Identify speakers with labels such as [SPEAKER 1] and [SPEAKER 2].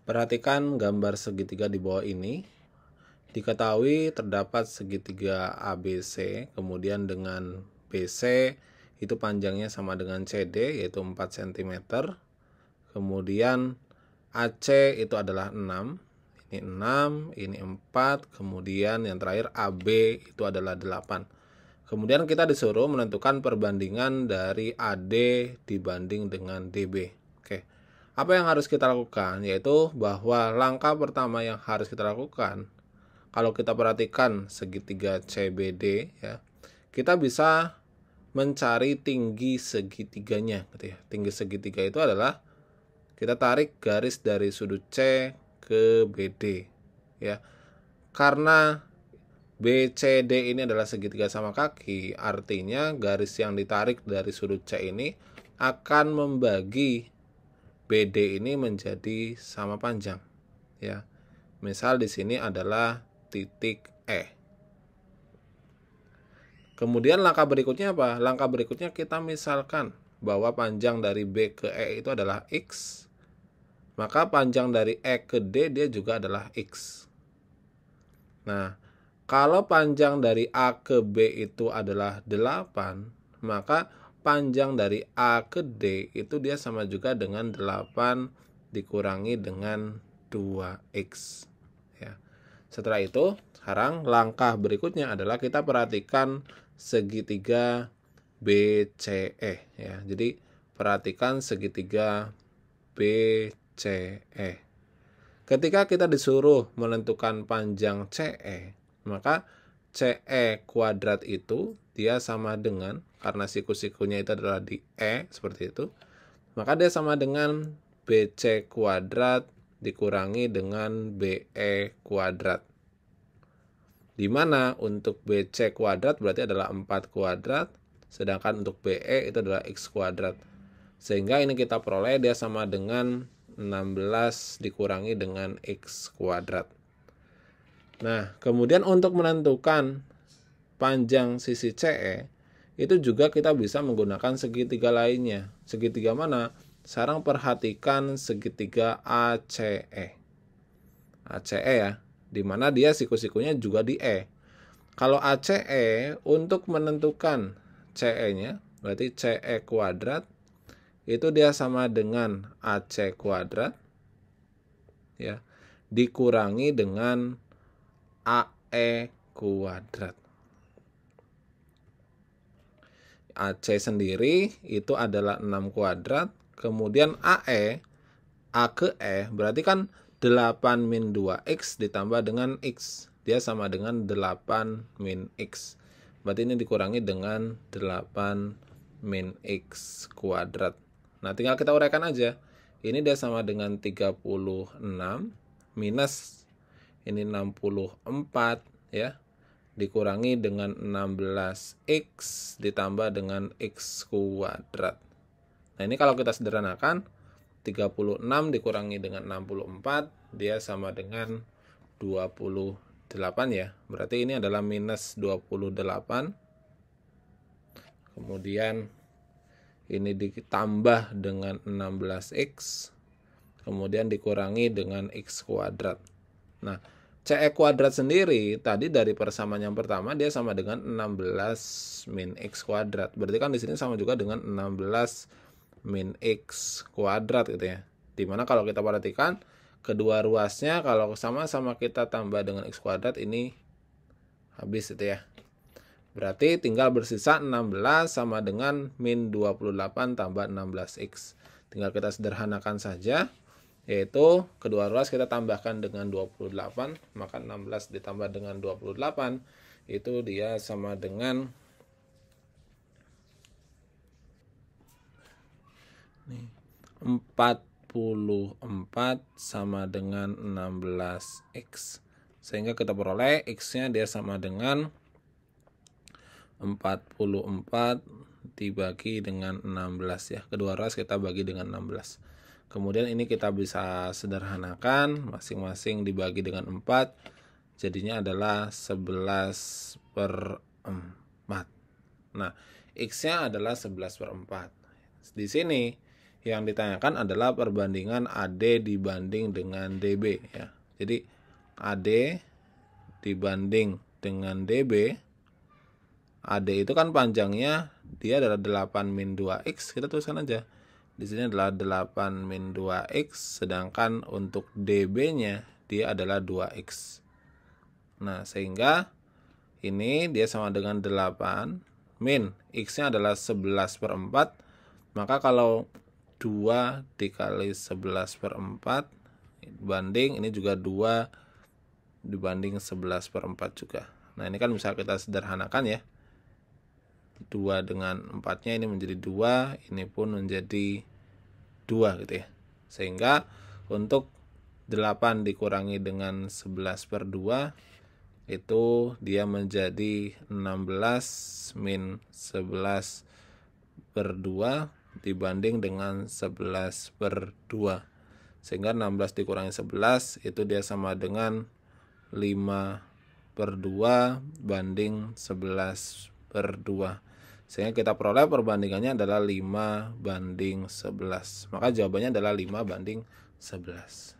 [SPEAKER 1] Perhatikan gambar segitiga di bawah ini. Diketahui terdapat segitiga ABC, kemudian dengan BC itu panjangnya sama dengan CD, yaitu 4 cm. Kemudian AC itu adalah 6. Ini 6, ini 4, kemudian yang terakhir AB itu adalah 8. Kemudian kita disuruh menentukan perbandingan dari AD dibanding dengan DB. Oke. Apa yang harus kita lakukan? Yaitu bahwa langkah pertama yang harus kita lakukan, kalau kita perhatikan segitiga CBD ya, kita bisa mencari tinggi segitiganya gitu ya. Tinggi segitiga itu adalah kita tarik garis dari sudut C ke BD ya. Karena BCD ini adalah segitiga sama kaki, artinya garis yang ditarik dari sudut C ini akan membagi BD ini menjadi sama panjang ya. Misal di sini adalah titik E. Kemudian langkah berikutnya apa? Langkah berikutnya kita misalkan bahwa panjang dari B ke E itu adalah X. Maka panjang dari E ke D dia juga adalah X. Nah, kalau panjang dari A ke B itu adalah 8, maka panjang dari A ke D itu dia sama juga dengan 8 dikurangi dengan 2X. Ya. Setelah itu, sekarang langkah berikutnya adalah kita perhatikan segitiga BCE. Ya. Jadi, perhatikan segitiga BCE. Ketika kita disuruh menentukan panjang CE, maka CE kuadrat itu dia sama dengan, karena siku-sikunya itu adalah di E, seperti itu, maka dia sama dengan BC kuadrat dikurangi dengan BE kuadrat. Di mana untuk BC kuadrat berarti adalah 4 kuadrat, sedangkan untuk BE itu adalah X kuadrat. Sehingga ini kita peroleh dia sama dengan 16 dikurangi dengan X kuadrat. Nah, kemudian untuk menentukan panjang sisi CE, itu juga kita bisa menggunakan segitiga lainnya. Segitiga mana? Sekarang perhatikan segitiga ACE. ACE ya, di mana dia siku-sikunya juga di E. Kalau ACE, untuk menentukan CE-nya, berarti CE kuadrat, itu dia sama dengan AC kuadrat, ya, dikurangi dengan AE kuadrat. AC sendiri itu adalah 6 kuadrat, kemudian AE, A ke E, berarti kan 8 min 2X ditambah dengan X. Dia sama dengan 8 min X. Berarti ini dikurangi dengan 8 min X kuadrat. Nah, tinggal kita uraikan aja. Ini dia sama dengan 36 minus ini 64 ya. Dikurangi dengan 16X ditambah dengan X kuadrat. Nah, ini kalau kita sederhanakan, 36 dikurangi dengan 64, dia sama dengan 28 ya. Berarti ini adalah minus 28. Kemudian ini ditambah dengan 16X. Kemudian dikurangi dengan X kuadrat. Nah, CE kuadrat sendiri, tadi dari persamaan yang pertama, dia sama dengan 16 min X kuadrat. Berarti kan di sini sama juga dengan 16 min X kuadrat gitu ya. Dimana kalau kita perhatikan kedua ruasnya kalau sama-sama kita tambah dengan X kuadrat ini habis itu ya. Berarti tinggal bersisa 16 sama dengan min 28 tambah 16X. Tinggal kita sederhanakan saja, yaitu kedua ruas kita tambahkan dengan 28, maka 16 ditambah dengan 28 itu dia sama dengan 44 sama dengan 16X. Sehingga kita peroleh X-nya dia sama dengan 44 dibagi dengan 16 ya. Kedua ruas kita bagi dengan 16. Kemudian ini kita bisa sederhanakan, masing-masing dibagi dengan 4. Jadinya adalah 11/4. Nah, X-nya adalah 11/4. Di sini Yang ditanyakan adalah perbandingan AD dibanding dengan DB ya. Jadi AD dibanding dengan DB. AD itu kan panjangnya dia adalah 8 min 2x, kita tuliskan aja. Di sini adalah 8 min 2x, sedangkan untuk DB-nya dia adalah 2x. Nah, sehingga ini dia sama dengan 8 min x-nya adalah 11/4. Maka kalau 2 dikali 11/4 banding ini juga 2 dibanding 11/4 juga. Nah, ini kan bisa kita sederhanakan ya. 2 dengan 4-nya ini menjadi 2, ini pun menjadi 2 gitu ya. Sehingga untuk 8 dikurangi dengan 11/2 itu dia menjadi 16 min 11/2 dibanding dengan 11/2. Sehingga 16 dikurangi 11 itu dia sama dengan 5/2 banding 11/2. Sehingga kita peroleh perbandingannya adalah 5/11. Maka jawabannya adalah 5/11.